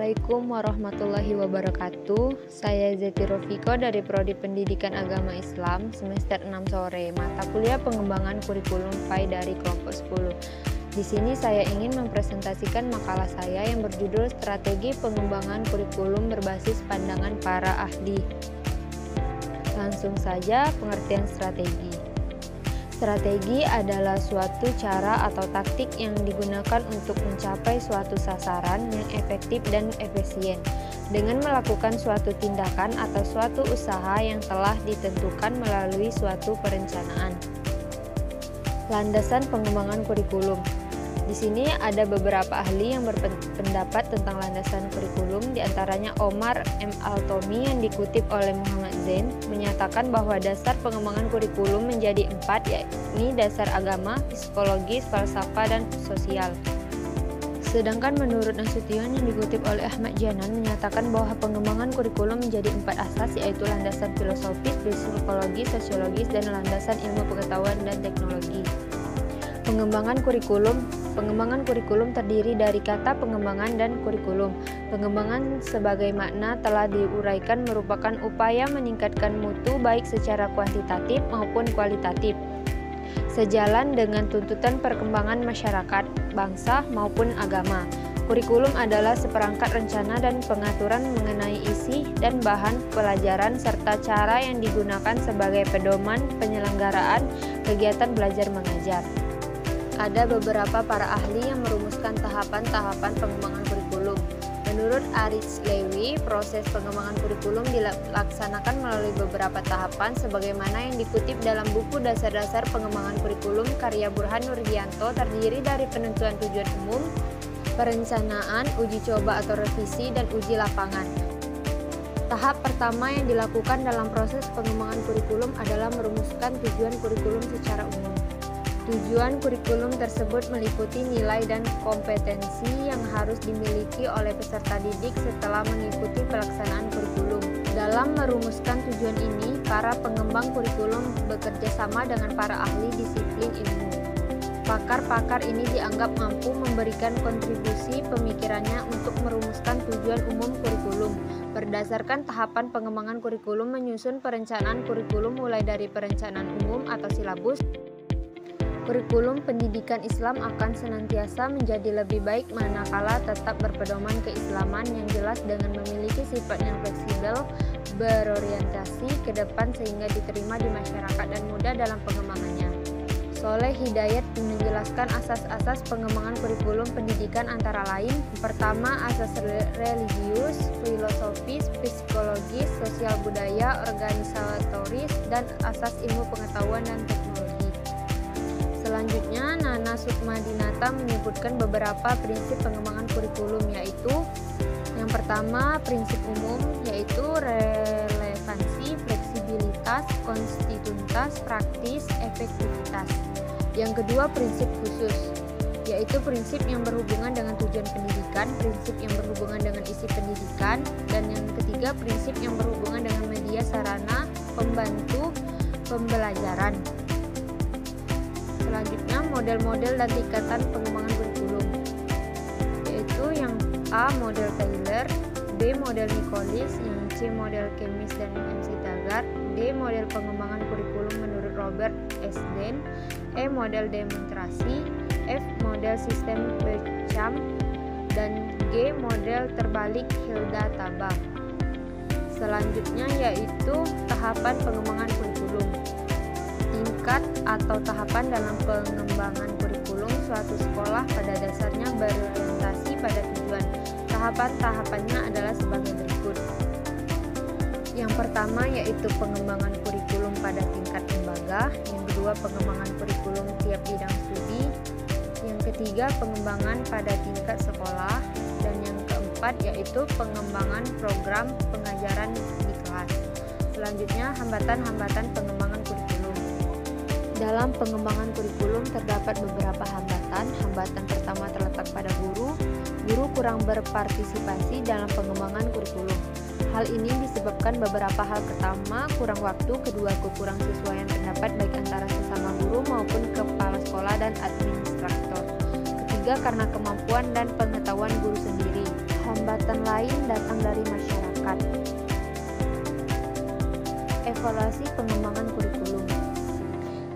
Assalamualaikum warahmatullahi wabarakatuh. Saya Zeti Rofiko dari Prodi Pendidikan Agama Islam semester 6 sore, mata kuliah pengembangan kurikulum PAI dari kelompok 10. Di sini saya ingin mempresentasikan makalah saya yang berjudul Strategi Pengembangan Kurikulum Berbasis Pandangan Para Ahli. Langsung saja pengertian strategi. Strategi adalah suatu cara atau taktik yang digunakan untuk mencapai suatu sasaran yang efektif dan efisien dengan melakukan suatu tindakan atau suatu usaha yang telah ditentukan melalui suatu perencanaan. Landasan pengembangan kurikulum. Di sini ada beberapa ahli yang berpendapat tentang landasan kurikulum, diantaranya Omar M. Altomi yang dikutip oleh Muhammad Zain menyatakan bahwa dasar pengembangan kurikulum menjadi 4, yakni dasar agama, psikologis, falsafah, dan sosial. Sedangkan menurut Nasution yang dikutip oleh Ahmad Janan menyatakan bahwa pengembangan kurikulum menjadi 4 asas, yaitu landasan filosofis, psikologis, sosiologis, dan landasan ilmu pengetahuan dan teknologi. Pengembangan kurikulum terdiri dari kata pengembangan dan kurikulum. Pengembangan sebagai makna telah diuraikan merupakan upaya meningkatkan mutu baik secara kuantitatif maupun kualitatif, sejalan dengan tuntutan perkembangan masyarakat, bangsa maupun agama. Kurikulum adalah seperangkat rencana dan pengaturan mengenai isi dan bahan pelajaran serta cara yang digunakan sebagai pedoman penyelenggaraan kegiatan belajar mengajar. Ada beberapa para ahli yang merumuskan tahapan-tahapan pengembangan kurikulum. Menurut Aris Lewy, proses pengembangan kurikulum dilaksanakan melalui beberapa tahapan sebagaimana yang dikutip dalam buku Dasar-Dasar Pengembangan Kurikulum karya Burhan Nurdianto, terdiri dari penentuan tujuan umum, perencanaan, uji coba atau revisi, dan uji lapangan. Tahap pertama yang dilakukan dalam proses pengembangan kurikulum adalah merumuskan tujuan kurikulum secara umum. Tujuan kurikulum tersebut meliputi nilai dan kompetensi yang harus dimiliki oleh peserta didik setelah mengikuti pelaksanaan kurikulum. Dalam merumuskan tujuan ini, para pengembang kurikulum bekerja sama dengan para ahli disiplin ilmu. Pakar-pakar ini dianggap mampu memberikan kontribusi pemikirannya untuk merumuskan tujuan umum kurikulum. Berdasarkan tahapan pengembangan kurikulum menyusun perencanaan kurikulum mulai dari perencanaan umum atau silabus. Kurikulum pendidikan Islam akan senantiasa menjadi lebih baik manakala tetap berpedoman keislaman yang jelas dengan memiliki sifat yang fleksibel, berorientasi ke depan sehingga diterima di masyarakat dan mudah dalam pengembangannya. Soleh Hidayat menjelaskan asas-asas pengembangan kurikulum pendidikan antara lain: pertama, asas religius, filosofis, psikologis, sosial budaya, organisatoris, dan asas ilmu pengetahuan dan teknologi. Selanjutnya, Nana Sukmadinata menyebutkan beberapa prinsip pengembangan kurikulum, yaitu yang pertama, prinsip umum, yaitu relevansi, fleksibilitas, konstitusitas, praktis, efektivitas. Yang kedua, prinsip khusus, yaitu prinsip yang berhubungan dengan tujuan pendidikan, prinsip yang berhubungan dengan isi pendidikan, dan yang ketiga, prinsip yang berhubungan dengan media sarana pembantu pembelajaran. Selanjutnya, model-model dan tingkatan pengembangan kurikulum, yaitu yang A. Model Taylor, B. Model Nicolis, yang C. Model Kemis dan MC Taggart, D. Model pengembangan kurikulum menurut Robert S. Dean, E. Model demonstrasi, F. Model sistem Beckham, dan G. Model terbalik Hilda Tabak. Selanjutnya yaitu tahapan pengembangan kurikulum. Tingkat atau tahapan dalam pengembangan kurikulum suatu sekolah pada dasarnya berorientasi pada tujuan. Tahapan-tahapannya adalah sebagai berikut. Yang pertama yaitu pengembangan kurikulum pada tingkat lembaga, yang kedua pengembangan kurikulum tiap bidang studi, yang ketiga pengembangan pada tingkat sekolah, dan yang keempat yaitu pengembangan program pengajaran di kelas. Selanjutnya, hambatan-hambatan pengembangan kurikulum. Dalam pengembangan kurikulum terdapat beberapa hambatan. Hambatan pertama terletak pada guru. Guru kurang berpartisipasi dalam pengembangan kurikulum. Hal ini disebabkan beberapa hal. Pertama, kurang waktu. Kedua, kekurangsesuaian pendapat baik antara sesama guru maupun kepala sekolah dan administrator. Ketiga, karena kemampuan dan pengetahuan guru sendiri. hambatan lain datang dari masyarakat. Evaluasi pengembangan kurikulum.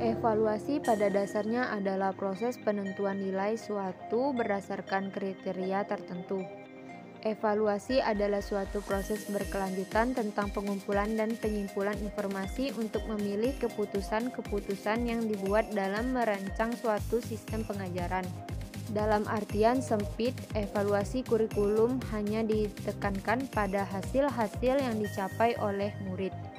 Evaluasi pada dasarnya adalah proses penentuan nilai suatu berdasarkan kriteria tertentu. Evaluasi adalah suatu proses berkelanjutan tentang pengumpulan dan penyimpulan informasi untuk memilih keputusan-keputusan yang dibuat dalam merancang suatu sistem pengajaran. Dalam artian sempit, evaluasi kurikulum hanya ditekankan pada hasil-hasil yang dicapai oleh murid.